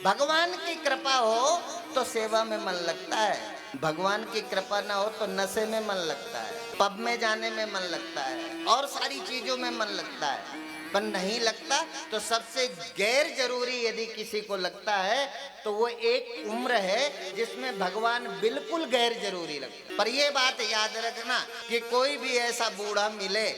भगवान की कृपा हो तो सेवा में मन लगता है, भगवान की कृपा ना हो तो नशे में मन लगता है, पब में जाने में मन लगता है, और सारी चीजों में मन लगता है। पर नहीं लगता तो सबसे गैर जरूरी यदि किसी को लगता है तो वो एक उम्र है जिसमें भगवान बिल्कुल गैर जरूरी लगता है। पर ये बात याद रखना कि कोई भी ऐसा बूढ़ा मिले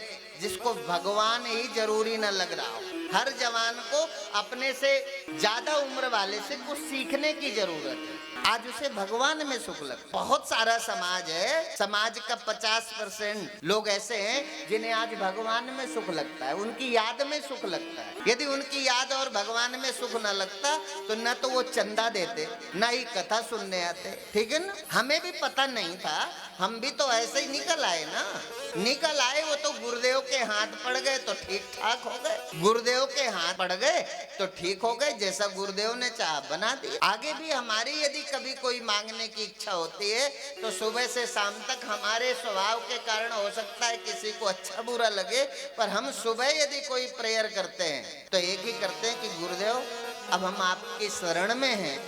जिसको भगवान ही जरूरी न लग रहा हो। हर जवान को अपने से ज्यादा उम्र वाले से कुछ सीखने की जरूरत है। आज उसे भगवान में सुख लगता। बहुत सारा समाज है, समाज का 50% लोग ऐसे हैं जिन्हें आज भगवान में सुख लगता है, उनकी याद में सुख लगता है। यदि उनकी याद और भगवान में सुख न लगता तो न तो वो चंदा देते, न ही कथा सुनने आते। ठीक है ना? हमें भी पता नहीं था, हम भी तो ऐसे ही निकल आए ना। निकल आए वो तो गुरुदेव के हाथ पड़ गए तो ठीक ठाक हो गए, गुरुदेव के हाथ पड़ गए तो ठीक हो गए, जैसा गुरुदेव ने चाहा बना दिया। आगे भी हमारी यदि कभी कोई मांगने की इच्छा होती है तो सुबह से शाम तक हमारे स्वभाव के कारण हो सकता है किसी को अच्छा बुरा लगे, पर हम सुबह यदि कोई प्रेयर करते हैं तो एक ही करते हैं कि गुरुदेव अब हम आपकी शरण में हैं,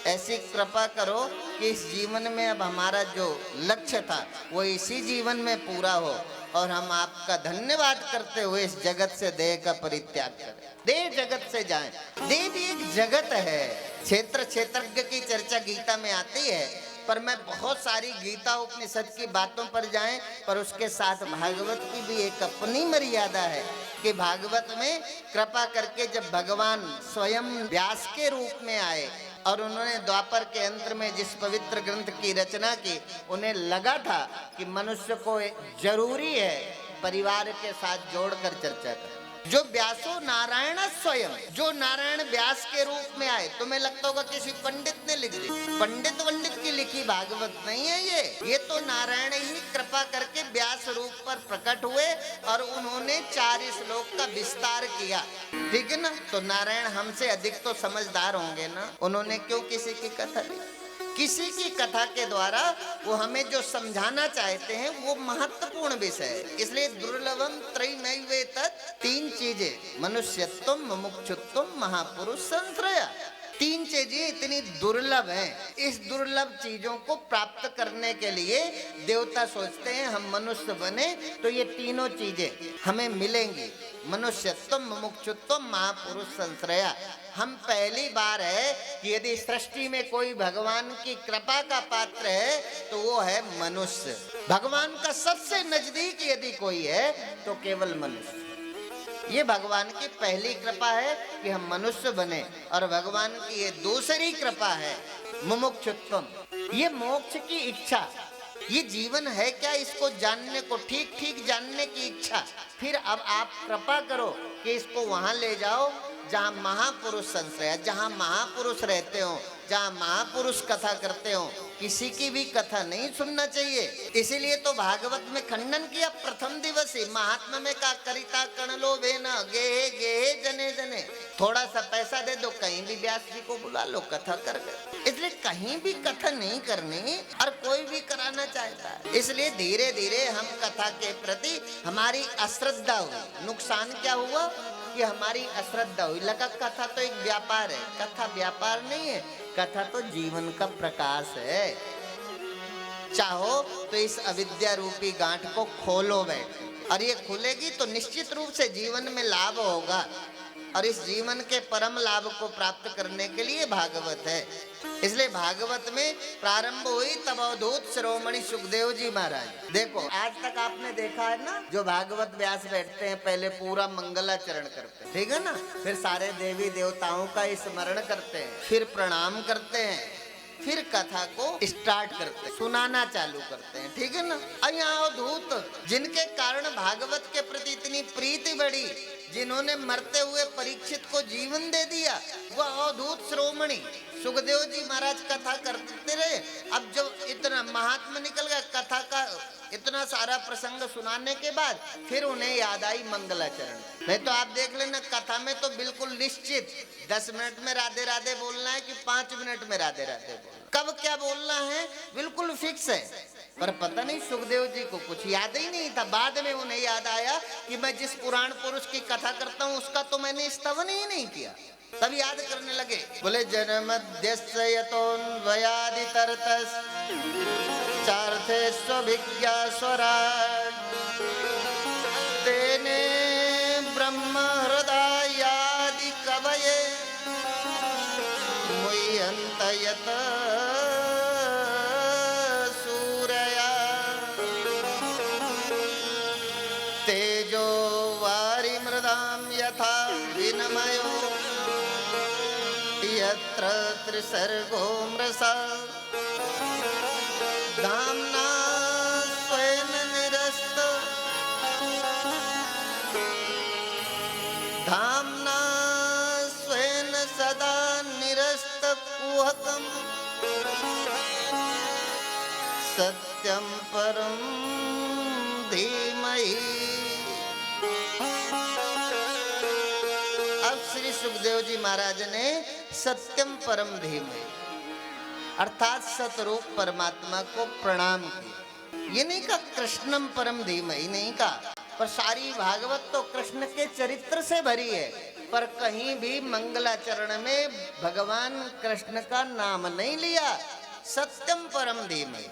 ऐसी कृपा करो कि इस जीवन में अब हमारा जो लक्ष्य था वो इसी जीवन में पूरा हो और हम आपका धन्यवाद करते हुए इस जगत से देह का परित्याग करें, देह जगत से जाएं। देह भी एक जगत है। क्षेत्र क्षेत्रज्ञ की चर्चा गीता में आती है, पर मैं बहुत सारी गीता उपनिषद की बातों पर जाएं, पर उसके साथ भागवत की भी एक अपनी मर्यादा है कि भागवत में कृपा करके जब भगवान स्वयं व्यास के रूप में आए और उन्होंने द्वापर के अंत में जिस पवित्र ग्रंथ की रचना की, उन्हें लगा था कि मनुष्य को जरूरी है परिवार के साथ जोड़कर चर्चा करें। जो व्यासो नारायण स्वयं, जो नारायण व्यास के रूप में आए, तुम्हें लगता होगा किसी पंडित ने लिख दी, पंडित की लिखी भागवत नहीं है ये तो नारायण ही कृपा करके व्यास रूप पर प्रकट हुए और उन्होंने 4 श्लोक का विस्तार किया। ठीक है ना? तो नारायण हमसे अधिक तो समझदार होंगे ना, उन्होंने क्यों किसी की कथा ली? किसी की कथा के द्वारा वो हमें जो समझाना चाहते हैं वो महत्वपूर्ण विषय है। इसलिए दुर्लभम त्रैनैवेतत्, 3 चीजें, मनुष्यत्वम, मुमुक्षुत्वम, महापुरुष संश्रय। 3 चीजें इतनी दुर्लभ हैं। इस दुर्लभ चीजों को प्राप्त करने के लिए देवता सोचते हैं हम मनुष्य बने तो ये तीनों चीजें हमें मिलेंगी, मनुष्यत्वम, मुमुक्षुत्वम, महापुरुष संश्रय। हम पहली बार है कि यदि सृष्टि में कोई भगवान की कृपा का पात्र है तो वो है मनुष्य। भगवान का सबसे नजदीक यदि कोई है तो केवल मनुष्य। ये भगवान की पहली कृपा है कि हम मनुष्य बने, और भगवान की ये दूसरी कृपा है मुमुक्षुत्वम, ये मोक्ष की इच्छा। ये जीवन है क्या, इसको जानने को, ठीक ठीक जानने की इच्छा। फिर अब आप कृपा करो कि इसको वहां ले जाओ जहाँ महापुरुष संश्रय, जहाँ महापुरुष रहते हो, जहाँ महापुरुष कथा करते हो। किसी की भी कथा नहीं सुनना चाहिए। इसीलिए तो भागवत में खंडन किया प्रथम दिवस ही, महात्मा में का करिता कण लो बेना गेहे गेहे जने जने। थोड़ा सा पैसा दे दो, कहीं भी व्यास जी को बुला लो, कथा कर गए। इसलिए कहीं भी कथा नहीं करनी और कोई भी कराना चाहता है। इसलिए धीरे धीरे हम कथा के प्रति हमारी अश्रद्धा हुई। नुकसान क्या हुआ कि हमारी अश्रद्धा हुई। लगा कथा तो एक व्यापार है, कथा व्यापार नहीं है, कथा तो जीवन का प्रकाश है। चाहो तो इस अविद्या रूपी गांठ को खोलो बैठ, और ये खुलेगी तो निश्चित रूप से जीवन में लाभ होगा, और इस जीवन के परम लाभ को प्राप्त करने के लिए भागवत है। इसलिए भागवत में प्रारंभ हुई तब अवधूत शिरोमणि सुखदेव जी महाराज। देखो आज तक आपने देखा है ना, जो भागवत व्यास बैठते हैं पहले पूरा मंगलाचरण करते हैं, ठीक है ना, फिर सारे देवी देवताओं का स्मरण करते हैं, फिर प्रणाम करते हैं, फिर कथा को स्टार्ट करते हैं, सुनाना चालू करते हैं, ठीक है ना। यहाँ अवधूत जिनके कारण भागवत के प्रति इतनी प्रीति बढ़ी, जिन्होंने मरते हुए परीक्षित को जीवन दे दिया, वह अवधूत श्रोमणी सुखदेव जी महाराज कथा करते रहे। अब जब इतना महात्मा निकल गया, कथा का इतना सारा प्रसंग सुनाने के बाद फिर उन्हें याद आई मंगलाचरण। नहीं तो आप देख लेना, कथा में तो बिल्कुल निश्चित 10 मिनट में राधे राधे बोलना है कि 5 मिनट में राधे राधे बोलना, कब क्या बोलना है बिल्कुल फिक्स है। पर पता नहीं सुखदेव जी को कुछ याद ही नहीं था। बाद में उन्हें याद आया कि मैं जिस पुराण पुरुष की कथा करता हूँ उसका तो मैंने स्तवन ही नहीं किया। तब याद करने लगे, बोले जन्मध्यस्य यतोऽन्वयादि तरतस् चार्थे स्वभिज्ञा स्वराट तेने ब्रह्म हृदयादि कवये मुह्यन्त यत सूरया तेजो वारि मृदां यथा विनिमयो यत्र त्रिसर्गो मृषा धाम्ना स्वेन निरस्तकुहकम् धाम्ना स्वेन सदा निरस्तकुहकम् सत्यं परं धीमहि। अब श्री सुखदेव जी महाराज ने सत्यम परम धीमहि अर्थात सतरूप परमात्मा को प्रणाम किया। ये नहीं कहा कृष्णम परम धीमहि, नहीं कहा, पर सारी भागवत तो कृष्ण के चरित्र से भरी है, पर कहीं भी मंगलाचरण में भगवान कृष्ण का नाम नहीं लिया। सत्यम परम धीमहि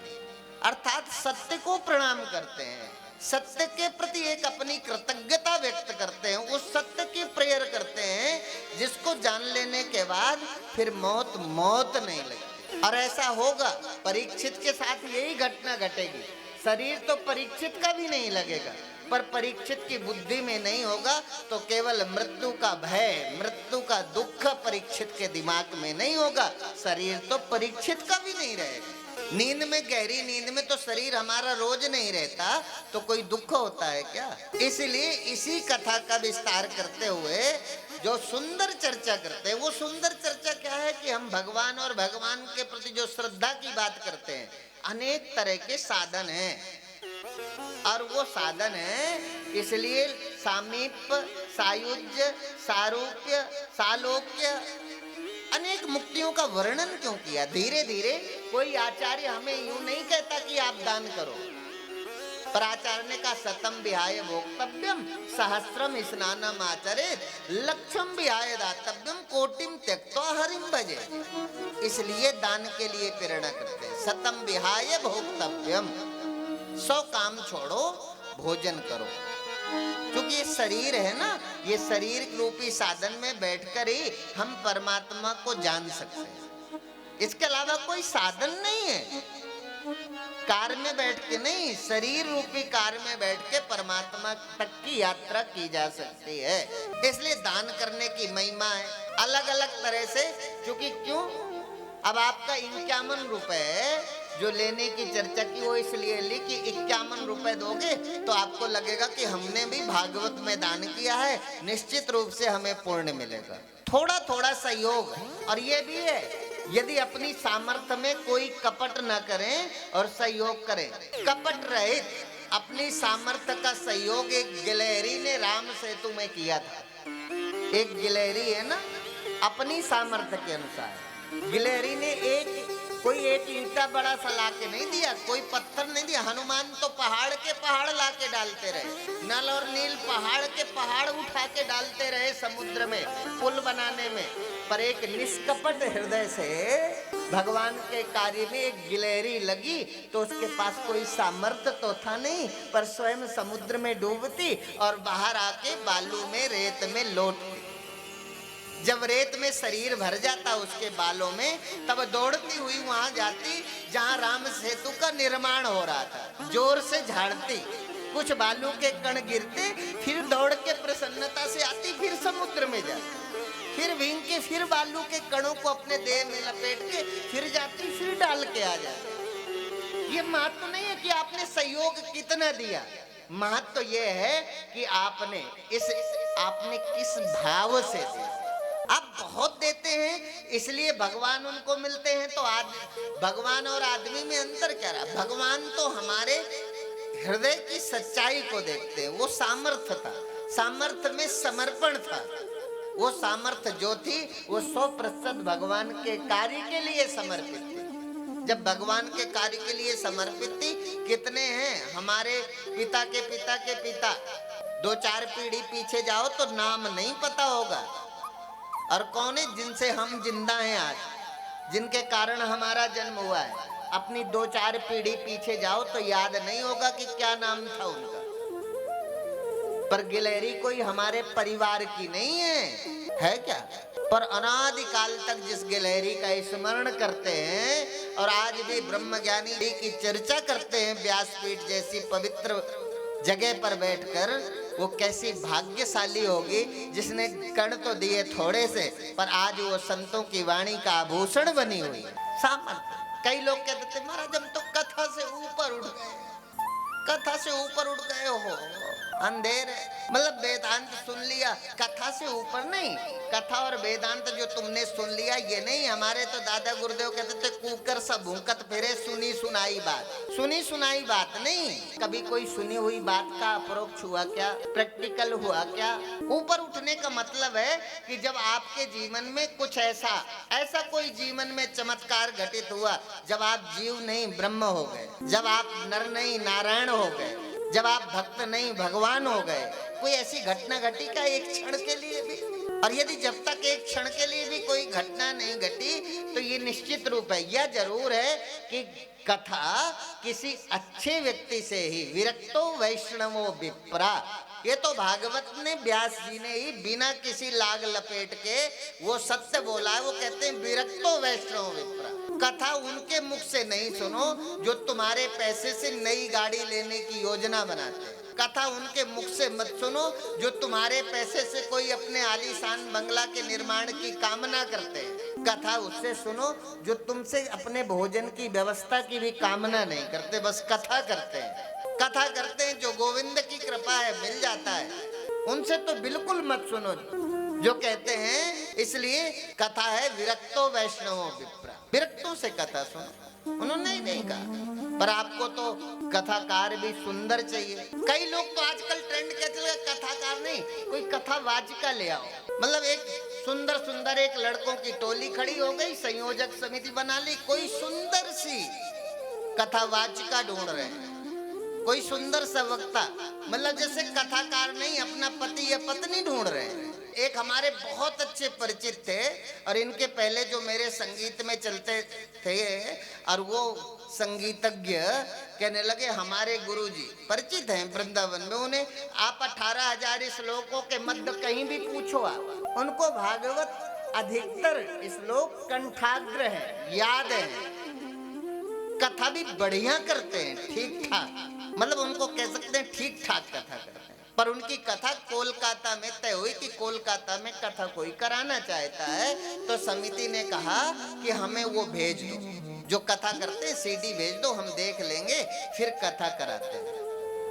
अर्थात सत्य को प्रणाम करते हैं, सत्य के प्रति एक अपनी कृतज्ञता व्यक्त करते हैं, उस सत्य की प्रेयर करते हैं जिसको जान लेने के बाद फिर मौत मौत नहीं लगती। और ऐसा होगा, परीक्षित के साथ यही घटना घटेगी। शरीर तो परीक्षित का भी नहीं लगेगा, पर परीक्षित की बुद्धि में नहीं होगा तो केवल मृत्यु का भय, मृत्यु का दुख परीक्षित के दिमाग में नहीं होगा, शरीर तो परीक्षित का भी नहीं रहेगा। नींद में, गहरी नींद में तो शरीर हमारा रोज नहीं रहता, तो कोई दुख होता है क्या? इसलिए इसी कथा का विस्तार करते हुए जो सुंदर चर्चा करते हैं, वो सुंदर चर्चा क्या है कि हम भगवान और भगवान के प्रति जो श्रद्धा की बात करते हैं, अनेक तरह के साधन हैं और वो साधन है, इसलिए सामीप्य, सायुज्य, सारूप्य, सालोक्य, अनेक मुक्तियों का वर्णन क्यों किया? धीरे धीरे कोई आचार्य हमें यूं नहीं कहता कि आप दान करो, पर आचार्य ने कहा शतम विहाय भोक्तव्यम सहस्रम स्नानम आचरेत लक्षम विहाय दातव्यम कोटिम त्यक्त्वा हरिम भजे। इसलिए दान के लिए प्रेरणा करते हैं। शतम विहाय भोक्तव्यम, 100 काम छोड़ो, भोजन करो, क्योंकि ये शरीर है ना, ये शरीर रूपी साधन में बैठकर ही हम परमात्मा को जान सकते हैं। इसके अलावा कोई साधन नहीं है। कार में बैठ के नहीं, शरीर रूपी कार में बैठ के परमात्मा तक की यात्रा की जा सकती है। इसलिए दान करने की महिमा है अलग अलग तरह से। क्योंकि क्यों, अब आपका 51 रुपए जो लेने की चर्चा की वो इसलिए ली कि 51 रुपए दोगे तो आपको लगेगा कि हमने भी भागवत में दान किया है, निश्चित रूप से हमें पुण्य मिलेगा। थोड़ा थोड़ा सहयोग, और ये भी है यदि अपनी सामर्थ्य में कोई कपट न करें और सहयोग करें, कपट रहित अपनी सामर्थ्य का सहयोग एक गिलहरी ने राम सेतु में किया था। एक गिलहरी है ना, अपनी सामर्थ्य के अनुसार गिलहरी ने कोई एक ईंटा बड़ा सा ला के नहीं दिया, कोई पत्थर नहीं दिया। हनुमान तो पहाड़ के पहाड़ ला के डालते रहे, नल और नील पहाड़ के पहाड़ उठा के डालते रहे समुद्र में पुल बनाने में, पर एक निष्कपट हृदय से भगवान के कार्य में एक गिलहरी लगी तो उसके पास कोई सामर्थ्य तो था नहीं, पर स्वयं समुद्र में डूबती और बाहर आके बालू में, रेत में लौटती। जब रेत में शरीर भर जाता उसके बालों में, तब दौड़ती हुई वहां जाती जहां राम सेतु का निर्माण हो रहा था, जोर से झाड़ती, कुछ बालू के कण गिरते, फिर दौड़ के प्रसन्नता से आती, फिर समुद्र में जाती, फिर भींग के फिर बालू के कणों को अपने देह में लपेट के फिर जाती, फिर डाल के आ जाती। ये महत्व नहीं है कि आपने सहयोग कितना दिया, महत्व तो ये है कि आपने किस भाव से दिया। आप बहुत देते हैं इसलिए भगवान उनको मिलते हैं, तो भगवान और आदमी में अंतर क्या रहा? भगवान तो हमारे हृदय की सच्चाई को देखते हैं। वो सामर्थ्य था, सामर्थ्य में समर्पण था, वो सामर्थ्य जो थी वो 100% भगवान के कार्य के लिए समर्पित थी। जब भगवान के कार्य के लिए समर्पित थी, कितने हैं हमारे पिता के पिता के पिता, 2-4 पीढ़ी पीछे जाओ तो नाम नहीं पता होगा, और कौन है जिनसे हम जिंदा हैं आज, जिनके कारण हमारा जन्म हुआ है। अपनी 2-4 पीढ़ी पीछे जाओ तो याद नहीं होगा कि क्या नाम था उनका। पर गिलहरी कोई हमारे परिवार की नहीं है क्या? पर अनादिकाल तक जिस गिलहरी का स्मरण करते हैं और आज भी ब्रह्मज्ञानी की चर्चा करते हैं व्यासपीठ जैसी पवित्र जगह पर बैठकर, वो कैसी भाग्यशाली होगी जिसने कण तो दिए थोड़े से, पर आज वो संतों की वाणी का आभूषण बनी हुई है। सामर्थ। कई लोग कहते थे महाराज हम तो कथा से ऊपर उठ गए, कथा से ऊपर उठ गए हो। अंधेर है, मतलब वेदांत सुन लिया, कथा से ऊपर नहीं। कथा और वेदांत जो तुमने सुन लिया ये नहीं। हमारे तो दादा गुरुदेव कहते थे कुकर सा भूकत फिरे, सुनी सुनाई बात। सुनी सुनाई बात नहीं, कभी कोई सुनी हुई बात का अपरोक्ष हुआ क्या, प्रैक्टिकल हुआ क्या? ऊपर उठने का मतलब है कि जब आपके जीवन में कुछ ऐसा कोई जीवन में चमत्कार घटित हुआ, जब आप जीव नहीं ब्रह्म हो गए, जब आप नर नहीं नारायण हो गए, जब आप भक्त नहीं भगवान हो गए। कोई ऐसी घटना घटी का एक क्षण के लिए भी? और यदि जब तक एक क्षण के लिए भी कोई घटना नहीं घटी तो ये निश्चित रूप है, यह जरूर है कि कथा किसी अच्छे व्यक्ति से ही, विरक्तो वैष्णवो विप्रा, ये तो भागवत ने व्यास जी ने ही बिना किसी लाग लपेट के वो सत्य बोला है। वो कहते हैं विरक्तो वैष्णवो विप्रा। कथा उनके मुख से नहीं सुनो जो तुम्हारे पैसे से नई गाड़ी लेने की योजना बनाते हैं। कथा उनके मुख से मत सुनो जो तुम्हारे पैसे से कोई अपने आलीशान बंगला के निर्माण की कामना करते हैं। कथा उससे सुनो जो तुमसे अपने भोजन की व्यवस्था की भी कामना नहीं करते, बस कथा करते हैं। कथा करते हैं जो गोविंद की कृपा है मिल जाता है, उनसे तो बिल्कुल मत सुनो जो कहते हैं। इसलिए कथा है विरक्तो वैष्णवो विप्रा, विरक्तों से कथा सुनो। उन्होंने नहीं कहा, पर आपको तो कथाकार भी सुंदर चाहिए। कई लोग तो आजकल ट्रेंड क्या चल गया, कथाकार नहीं कोई कथावाचिका ले आओ। मतलब एक सुंदर सुंदर एक लड़कों की टोली खड़ी हो गई, संयोजक समिति बना ली, कोई सुंदर सी कथावाचिका ढूंढ रहे हैं, कोई सुंदर सा वक्ता। मतलब जैसे कथाकार नहीं अपना पति या पत्नी ढूंढ रहे हैं। एक हमारे बहुत अच्छे परिचित थे और इनके पहले जो मेरे संगीत में चलते थे, और वो संगीतज्ञ कहने लगे हमारे गुरुजी परिचित हैं वृंदावन में, उन्हें आप 18,000 श्लोकों के मध्य कहीं भी पूछो आप, उनको भागवत अधिकतर श्लोक कंठाग्र है, याद है। कथा भी बढ़िया करते हैं, ठीक ठाक, मतलब उनको कह सकते हैं ठीक ठाक कथा करते हैं। पर उनकी कथा कोलकाता में तय हुई कि कोलकाता में कथा कोई कराना चाहता है, तो समिति ने कहा कि हमें वो भेज दो जो कथा करते हैं, सीडी भेज दो, हम देख लेंगे फिर कथा कराते हैं।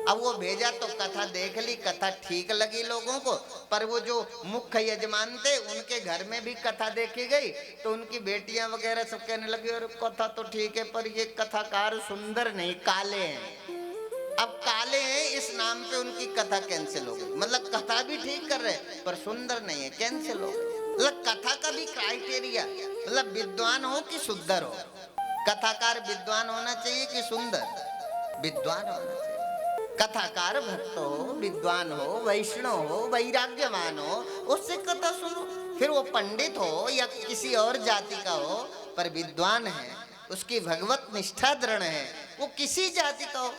अब वो भेजा तो कथा देख ली, कथा ठीक लगी लोगों को, पर वो जो मुख्य यजमान थे उनके घर में भी कथा देखी गई, तो उनकी बेटियां वगैरह सब कहने लगी और कथा तो ठीक है पर ये कथाकार सुंदर नहीं, काले हैं। अब काले हैं इस नाम पे उनकी कथा कैंसिल हो गई। मतलब कथा भी ठीक कर रहे पर सुंदर नहीं है, कैंसिल हो गई। मतलब कथा का भी क्राइटेरिया, मतलब विद्वान हो कि सुंदर हो। कथाकार विद्वान होना चाहिए कि सुंदर? विद्वान होना चाहिए। कथाकार भक्त हो, विद्वान हो, वैष्णव हो, वैराग्यवान हो, उससे कथा सुनो। फिर वो पंडित हो या किसी और जाति का हो, पर विद्वान है, उसकी भगवत निष्ठा दृढ़ है, वो किसी जाति का हो,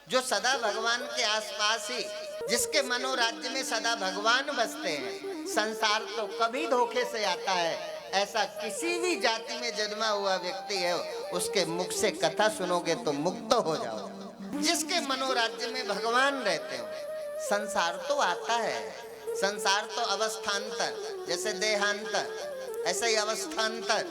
जो सदा भगवान के आसपास ही, जिसके मनोराज्य में सदा भगवान बसते हैं। संसार तो कभी धोखे से आता है, ऐसा किसी भी जाति में जन्मा हुआ व्यक्ति है, उसके मुख से कथा सुनोगे तो मुक्त हो जाओ। जिसके मनोराज्य में भगवान रहते हो। संसार तो आता है, संसार तो अवस्थान्तर, जैसे देहांतर ऐसे ही अवस्थान्तर।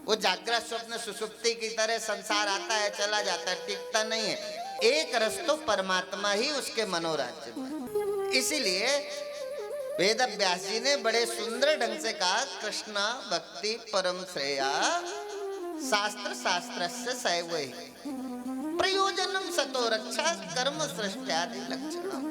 वो जागृत स्वप्न सुषुप्ति की तरह संसार आता है चला जाता है, टिकता नहीं है। एक रस तो परमात्मा ही उसके मनोराज्य में। इसीलिए वेद व्यास जी ने बड़े सुंदर ढंग से कहा, कृष्णा भक्ति परम श्रेया शास्त्र शास्त्रस्य सैवै प्रयोजनम सतो रक्षा कर्म सृष्ट्यादि लक्षणम।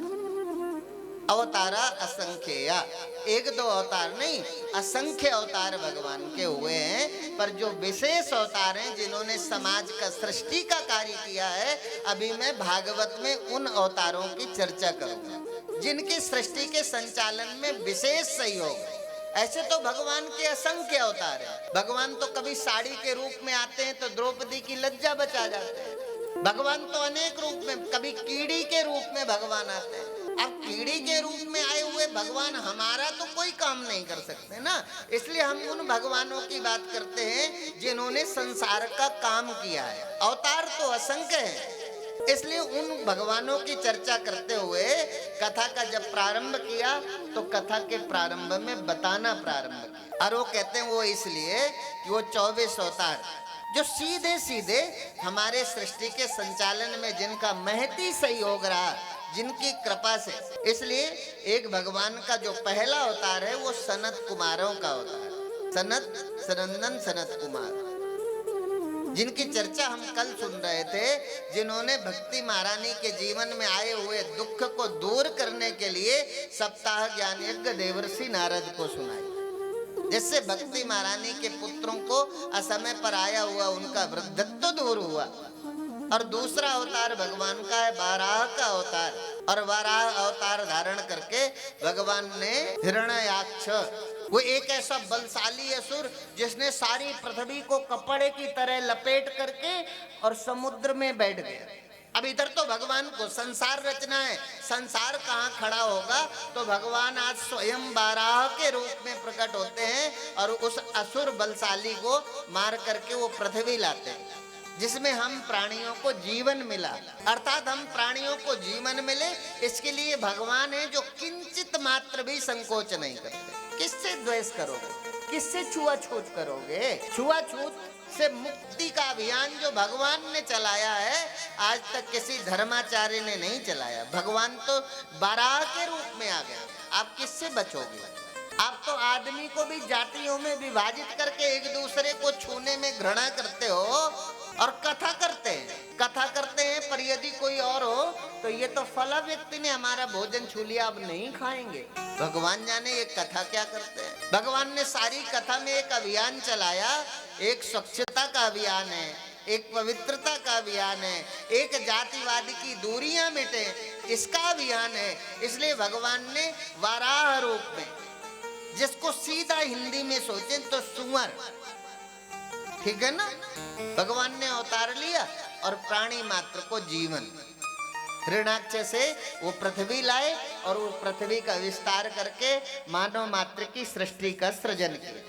अवतारा असंख्य, एक दो अवतार नहीं, असंख्य अवतार भगवान के हुए हैं। पर जो विशेष अवतार हैं जिन्होंने समाज का सृष्टि का कार्य किया है, अभी मैं भागवत में उन अवतारों की चर्चा करूंगा जिनकी सृष्टि के संचालन में विशेष सहयोग। ऐसे तो भगवान के असंख्य अवतार हैं। भगवान तो कभी साड़ी के रूप में आते हैं तो द्रौपदी की लज्जा बचा जाते हैं। भगवान तो अनेक रूप में, कभी कीड़ी के रूप में भगवान आते हैं। अब कीड़ी के रूप में आए हुए भगवान हमारा तो कोई काम नहीं कर सकते ना, इसलिए हम उन भगवानों की बात करते हैं जिन्होंने संसार का काम किया है। अवतार तो असंख्य हैं, इसलिए उन भगवानों की चर्चा करते हुए कथा का जब प्रारंभ किया तो कथा के प्रारंभ में बताना प्रारंभ किया। और वो कहते हैं वो इसलिए कि वो 24 अवतार जो सीधे सीधे हमारे सृष्टि के संचालन में जिनका महती सहयोग रहा, जिनकी कृपा से, इसलिए एक भगवान का जो पहला अवतार है वो सनत कुमारों का अवतार, सनत सनंदन सनत कुमार, जिनकी चर्चा हम कल सुन रहे थे, जिन्होंने भक्ति महारानी के जीवन में आए हुए दुख को दूर करने के लिए सप्ताह ज्ञान यज्ञ देवर्षि नारद को सुनाई, जिससे भक्ति महारानी के पुत्रों को असमय पर आया हुआ उनका वृद्धत्व दूर हुआ। और दूसरा अवतार भगवान का है वाराह का अवतार, और वाराह अवतार धारण करके भगवान ने हिरण्याक्ष, वो एक ऐसा बलशाली असुर जिसने सारी पृथ्वी को कपड़े की तरह लपेट करके और समुद्र में बैठ गया। अब इधर तो भगवान को संसार रचना है, संसार कहाँ खड़ा होगा, तो भगवान आज स्वयं वाराह के रूप में प्रकट होते हैं और उस असुर बलशाली को मार करके वो पृथ्वी लाते हैं, जिसमें हम प्राणियों को जीवन मिला, अर्थात हम प्राणियों को जीवन मिले, इसके लिए भगवान है जो किंचित मात्र भी संकोच नहीं करते। किससे द्वेष करोगे, किससे छुआछूत करोगे? छुआछूत से मुक्ति का अभियान जो भगवान ने चलाया है, आज तक किसी धर्माचार्य ने नहीं चलाया। भगवान तो वाराह के रूप में आ गया, आप किससे बचोगे? आप तो आदमी को भी जातियों में विभाजित करके एक दूसरे को छूने में घृणा करते हो और कथा करते हैं, पर यदि कोई और हो तो ये तो फला व्यक्ति ने हमारा भोजन छू लिया, अब नहीं खाएंगे। भगवान जाने ये कथा क्या करते हैं। भगवान ने सारी कथा में एक अभियान चलाया, एक स्वच्छता का अभियान है, एक पवित्रता का अभियान है, एक जातिवाद की दूरियां मिटे, इसका अभियान है। इसलिए भगवान ने वाराह रूप में, जिसको सीधा हिंदी में सोचें तो सुअर, ठीक है ना, भगवान ने अवतार लिया और प्राणी मात्र को जीवन, हिरण्याक्ष से वो पृथ्वी लाए और वो पृथ्वी का विस्तार करके मानव मात्र की सृष्टि का सृजन किया,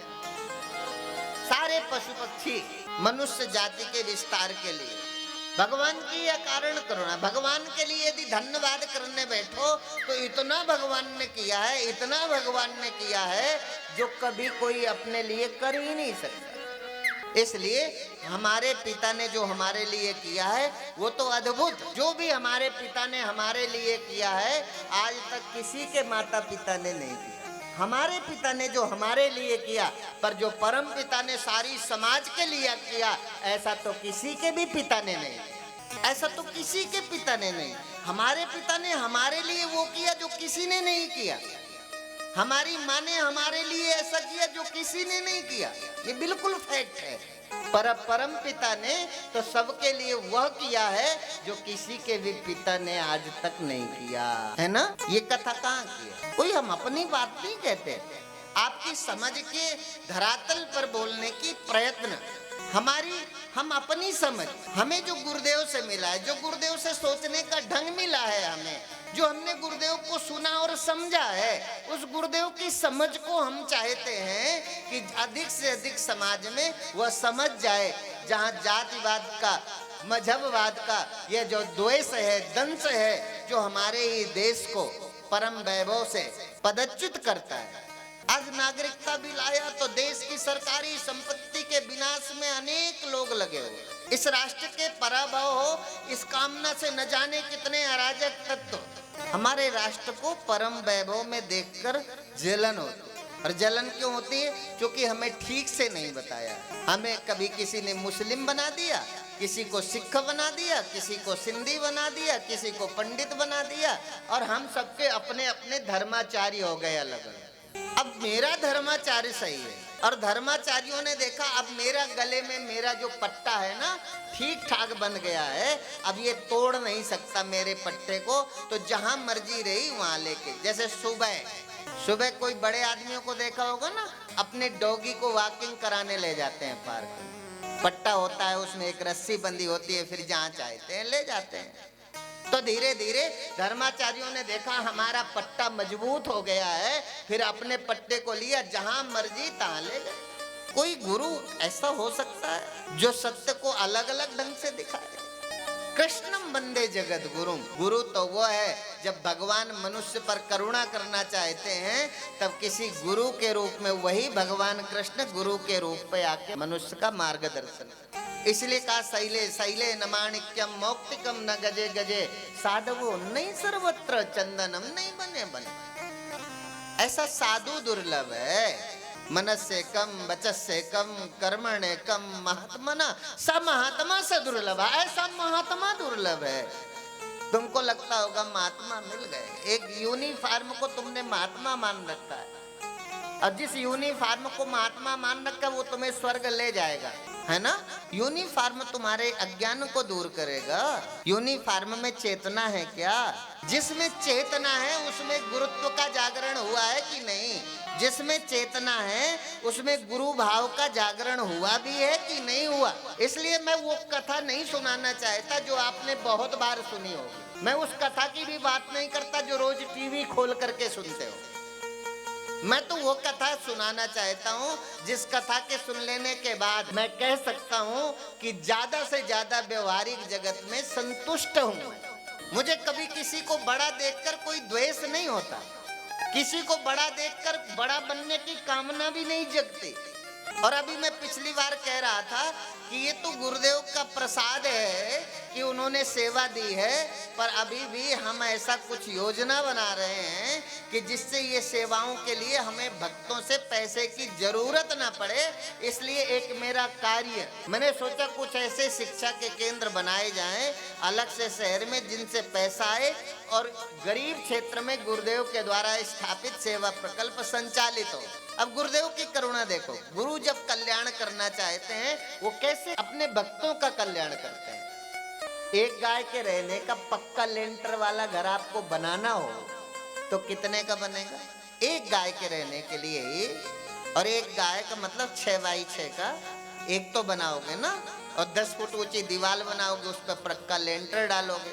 सारे पशु पक्षी मनुष्य जाति के विस्तार के लिए। भगवान की यह कारण करुणा, भगवान के लिए यदि धन्यवाद करने बैठो तो इतना भगवान ने किया है, इतना भगवान ने किया है जो कभी कोई अपने लिए कर ही नहीं सकता। इसलिए हमारे पिता ने जो हमारे लिए किया है वो तो अद्भुत, जो भी हमारे पिता ने हमारे लिए किया है आज तक किसी के माता पिता ने नहीं किया। हमारे पिता ने जो हमारे लिए किया, पर जो परम पिता ने सारी समाज के लिए किया, ऐसा तो किसी के भी पिता ने नहीं, ऐसा तो किसी के पिता ने नहीं। हमारे पिता ने हमारे लिए वो किया जो किसी ने नहीं किया, हमारी माँ ने हमारे लिए ऐसा किया जो किसी ने नहीं किया, ये बिल्कुल फैक्ट है। पर परम पिता ने तो सबके लिए वह किया है जो किसी के भी पिता ने आज तक नहीं किया, है ना। ये कथा कहाँ की है, कोई हम अपनी बात नहीं कहते, आपकी समझ के धरातल पर बोलने की प्रयत्न, हम अपनी समझ, हमें जो गुरुदेव से मिला है, जो गुरुदेव से सोचने का ढंग मिला है, हमें जो हमने गुरुदेव को सुना और समझा है, उस गुरुदेव की समझ को हम चाहते हैं कि अधिक से अधिक समाज में वह समझ जाए, जहाँ जातिवाद का, मजहबवाद का यह जो द्वेष है, दंश है, जो हमारे ही देश को परम वैभव से पदच्युत करता है। आज नागरिकता बिल आया तो देश की सरकारी संपत्ति के विनाश में अनेक लोग लगे हुए, इस राष्ट्र के पराभव हो, इस कामना से न जाने कितने अराजक तत्व हमारे राष्ट्र को परम वैभव में देखकर जलन होती। और जलन क्यों होती है? क्योंकि हमें ठीक से नहीं बताया, हमें कभी किसी ने मुस्लिम बना दिया, किसी को सिख बना दिया, किसी को सिंधी बना दिया, किसी को पंडित बना दिया, और हम सबके अपने अपने धर्माचार्य हो गए अलग अलग। अब मेरा धर्माचार्य सही है, और धर्माचार्यों ने देखा अब मेरा गले में मेरा जो पट्टा है ना ठीक ठाक बन गया है, अब ये तोड़ नहीं सकता मेरे पट्टे को, तो जहां मर्जी रही वहां लेके, जैसे सुबह सुबह कोई बड़े आदमियों को देखा होगा ना, अपने डॉगी को वॉकिंग कराने ले जाते हैं पार्क में। पट्टा होता है, उसमें एक रस्सी बंधी होती है, फिर जहाँ चाहते हैं ले जाते हैं। तो धीरे धीरे धर्माचार्यों ने देखा हमारा पट्टा मजबूत हो गया है, फिर अपने पट्टे को लिया, जहां मर्जी तहां ले गए। कोई गुरु ऐसा हो सकता है जो सत्य को अलग अलग ढंग से दिखाए? कृष्णम वंदे जगत गुरु। गुरु तो वो है जब भगवान मनुष्य पर करुणा करना चाहते हैं, तब किसी गुरु के रूप में वही भगवान कृष्ण गुरु के रूप में आके मनुष्य का मार्गदर्शन। इसलिए कहा शैले शैले न माणिक्यम मौक्तिकम न गजे गजे साधवो नहीं सर्वत्र चंदनम नहीं बने बने। ऐसा साधु दुर्लभ है। मनस्य कम वचस्य कम कर्मणे कम महात्मना स महात्मा से दुर्लभ है। ऐसा महात्मा दुर्लभ है। तुमको लगता होगा महात्मा मिल गए, एक यूनिफॉर्म को तुमने महात्मा मान रखा है, और जिस यूनिफॉर्म को महात्मा मान रखा वो तुम्हें स्वर्ग ले जाएगा, है ना। यूनिफॉर्म तुम्हारे अज्ञान को दूर करेगा। यूनिफॉर्म में चेतना है क्या? जिसमें चेतना है उसमें गुरुत्व का जागरण हुआ है कि नहीं? जिसमें चेतना है उसमें गुरु भाव का जागरण हुआ भी है कि नहीं हुआ? इसलिए मैं वो कथा नहीं सुनाना चाहता जो आपने बहुत बार सुनी होगी। मैं उस कथा की भी बात नहीं करता जो रोज टीवी खोल करके सुनते हो। मैं तो वो कथा सुनाना चाहता हूँ जिस कथा के सुन लेने के बाद मैं कह सकता हूँ कि ज्यादा से ज्यादा व्यवहारिक जगत में संतुष्ट हूँ। मुझे कभी किसी को बड़ा देखकर कोई द्वेष नहीं होता, किसी को बड़ा देखकर बड़ा बनने की कामना भी नहीं जगती। और अभी मैं पिछली बार कह रहा था कि ये तो गुरुदेव का प्रसाद है कि उन्होंने सेवा दी है, पर अभी भी हम ऐसा कुछ योजना बना रहे हैं कि जिससे ये सेवाओं के लिए हमें भक्तों से पैसे की जरूरत ना पड़े। इसलिए एक मेरा कार्य, मैंने सोचा कुछ ऐसे शिक्षा के केंद्र बनाए जाएं अलग से शहर में, जिनसे पैसा आए और गरीब क्षेत्र में गुरुदेव के द्वारा स्थापित सेवा प्रकल्प संचालित हो। अब गुरुदेव की करुणा देखो, गुरु जब कल्याण करना चाहते हैं वो कैसे अपने भक्तों का कल्याण करते हैं। एक गाय के रहने का पक्का लेंटर वाला घर आपको बनाना हो तो कितने का बनेगा? एक गाय के रहने के लिए ही, और एक गाय का मतलब 6x6 का एक तो बनाओगे ना, और 10 फुट ऊंची दीवार बनाओगे, उस पर पक्का लेंटर डालोगे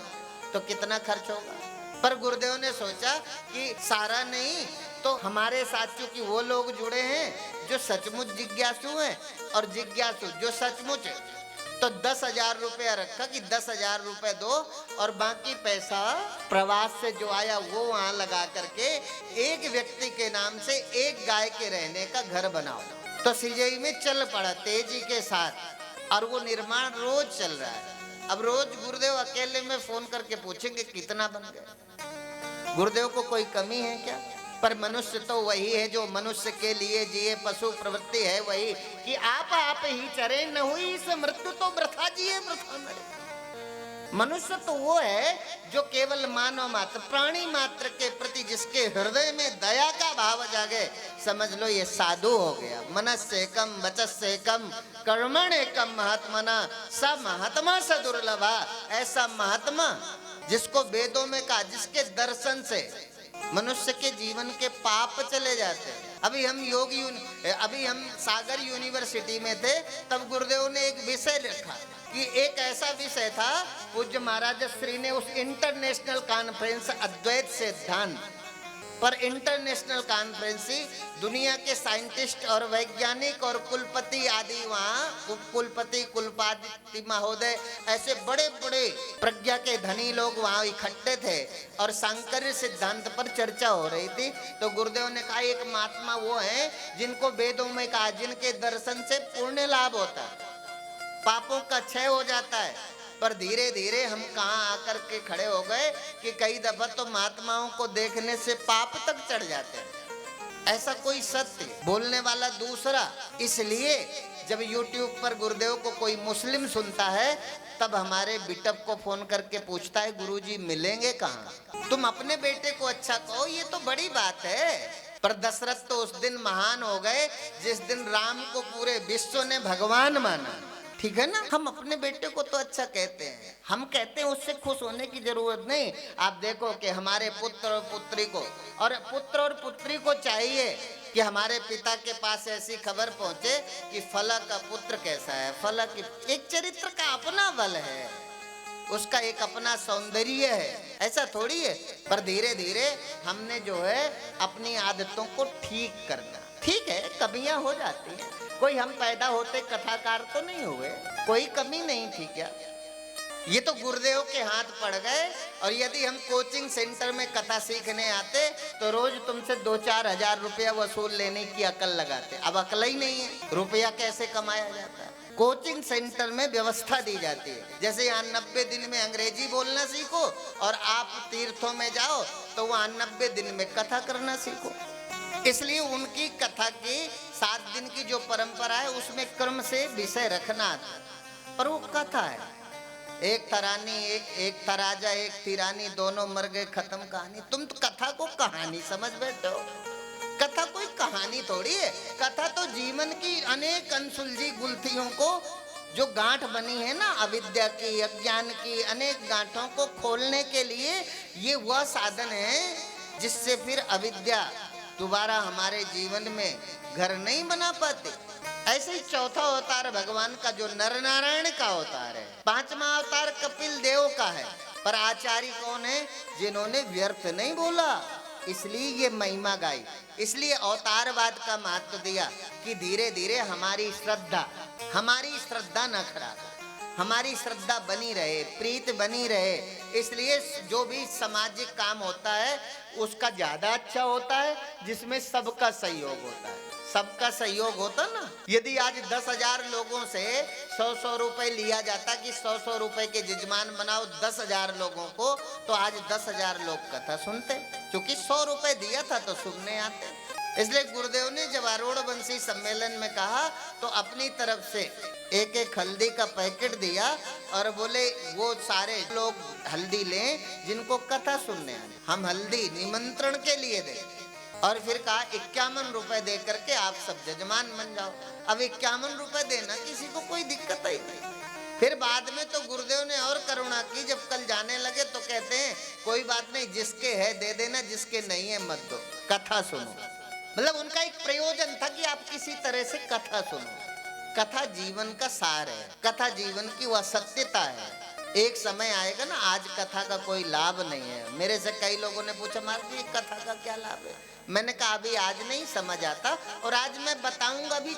तो कितना खर्च होगा। पर गुरुदेव ने सोचा कि सारा नहीं तो हमारे साथ चूंकि वो लोग जुड़े हैं जो सचमुच जिज्ञासु हैं, और जिज्ञासु जो सचमुच है, तो 10,000 रुपया रखा कि 10,000 रुपए दो और बाकी पैसा प्रवास से जो आया वो वहां लगा करके एक व्यक्ति के नाम से एक गाय के रहने का घर बनाओ। तो सिजई में चल पड़ा तेजी के साथ, और वो निर्माण रोज चल रहा है। अब रोज गुरुदेव अकेले में फोन करके पूछेंगे कितना बन गया। गुरुदेव को कोई कमी है क्या? पर मनुष्य तो वही है जो मनुष्य के लिए जिए, पशु प्रवृत्ति है वही कि आप ही चरे, न हुई इस मृत्यु तो वृथा जिए वृथा मरे। मनुष्य तो वो है जो केवल मानव मात्र, प्राणी मात्र के प्रति जिसके हृदय में दया का भाव जागे, समझ लो ये साधु हो गया। मनस्य कम वचस्य कम कर्मणे कम महात्मना स महात्मा स दुर्लभा। ऐसा महात्मा जिसको वेदों में कहा, जिसके दर्शन से मनुष्य के जीवन के पाप चले जाते हैं। अभी हम सागर यूनिवर्सिटी में थे, तब गुरुदेव ने एक विषय रखा कि एक ऐसा विषय था, पूज्य महाराज श्री ने उस इंटरनेशनल कॉन्फ्रेंस अद्वैत सिद्धांत पर, इंटरनेशनल कॉन्फ्रेंस दुनिया के साइंटिस्ट और वैज्ञानिक और कुलपति आदि, वहाँ कुलपति कुलपाति महोदय, ऐसे बड़े बड़े प्रज्ञा के धनी लोग वहाँ इकट्ठे थे और सांकर्य सिद्धांत पर चर्चा हो रही थी। तो गुरुदेव ने कहा एक महात्मा वो है जिनको वेदों में कहा जिनके दर्शन से पुण्य लाभ होता है, पापों का क्षय हो जाता है। पर धीरे धीरे हम कहाँ आकर के खड़े हो गए कि कई दफा तो महात्माओं को देखने से पाप तक चढ़ जाते हैं। ऐसा कोई सत्य बोलने वाला दूसरा। इसलिए जब YouTube पर गुरुदेव को कोई मुस्लिम सुनता है तब हमारे बिटप को फोन करके पूछता है गुरुजी मिलेंगे कहाँ? तुम अपने बेटे को अच्छा कहो, ये तो बड़ी बात है। पर दशरथ तो उस दिन महान हो गए जिस दिन राम को पूरे विश्व ने भगवान माना। ठीक है ना। हम अपने बेटे को तो अच्छा कहते हैं, हम कहते हैं उससे खुश होने की जरूरत नहीं। आप देखो कि हमारे पुत्र और पुत्री को, और पुत्र और पुत्री को चाहिए कि हमारे पिता के पास ऐसी खबर पहुंचे कि फला का पुत्र कैसा है, फला की एक चरित्र का अपना बल है, उसका एक अपना सौंदर्य है, ऐसा थोड़ी है। पर धीरे धीरे हमने जो है अपनी आदतों को ठीक करना। ठीक है, कमियां हो जाती हैं, कोई हम पैदा होते कथाकार तो नहीं हुए, कोई कमी नहीं थी क्या? ये तो गुरुदेव के हाथ पड़ गए। और यदि हम कोचिंग सेंटर में कथा सीखने आते तो रोज तुमसे 2-4 हजार रुपया वसूल लेने की अकल लगाते। अब अकल ही नहीं है, रुपया कैसे कमाया जाता है। कोचिंग सेंटर में व्यवस्था दी जाती है, जैसे यहाँ 90 दिन में अंग्रेजी बोलना सीखो, और आप तीर्थों में जाओ तो वहाँ 90 दिन में कथा करना सीखो। इसलिए उनकी कथा की 7 दिन की जो परंपरा है उसमें क्रम से विषय रखना आता, पर वो कथा है। एक था रानी, एक था राजा, एक थी रानी, दोनों मर गए, खत्म कहानी। तुम तो कथा को कहानी समझ बैठे हो। कथा कोई कहानी थोड़ी है, कथा तो जीवन की अनेक अनसुलझी गुत्थियों को, जो गांठ बनी है ना अविद्या की, अज्ञान की, अनेक गांठों को खोलने के लिए ये वह साधन है जिससे फिर अविद्या दोबारा हमारे जीवन में घर नहीं बना पाते। ऐसे ही चौथा अवतार भगवान का जो नर नारायण का अवतार है, 5वां अवतार कपिल देव का है। पर आचार्य कौन है? जिन्होंने व्यर्थ नहीं बोला, इसलिए ये महिमा गाई, इसलिए अवतारवाद का महत्व दिया कि धीरे धीरे हमारी श्रद्धा न खराब, हमारी श्रद्धा बनी रहे, प्रीत बनी रहे। इसलिए जो भी सामाजिक काम होता है उसका ज्यादा अच्छा होता है जिसमें सबका सहयोग होता है। सबका सहयोग होता ना। यदि आज 10,000 लोगों से 100-100 रुपए लिया जाता कि 100-100 रुपए के जजमान बनाओ 10,000 लोगों को, तो आज 10,000 लोग कथा सुनते, क्योंकि 100 रुपए दिया था तो सुनने आते। इसलिए गुरुदेव ने जब आरूढ़ वंशी सम्मेलन में कहा तो अपनी तरफ से एक हल्दी का पैकेट दिया और बोले वो सारे लोग हल्दी लें जिनको कथा सुनने आए, हम हल्दी निमंत्रण के लिए दें। और फिर कहा 51 रुपए दे करके आप सब जजमान बन जाओ। अब 51 रुपए देना किसी को कोई दिक्कत ही नहीं। फिर बाद में तो गुरुदेव ने और करुणा की, जब कल जाने लगे तो कहते हैं कोई बात नहीं, जिसके है दे देना, जिसके नहीं है मत दो, कथा सुनो। मतलब उनका एक प्रयोजन था कि आप किसी तरह से कथा सुनो। कथा जीवन का सार है, कथा जीवन की वह सत्यता है। एक समय आएगा ना, आज कथा का कोई लाभ नहीं है। मेरे से कई लोगों ने पूछा महाराज जी कथा का क्या लाभ है? मैंने कहा अभी आज नहीं समझ आता, और आज मैं बताऊंगा भी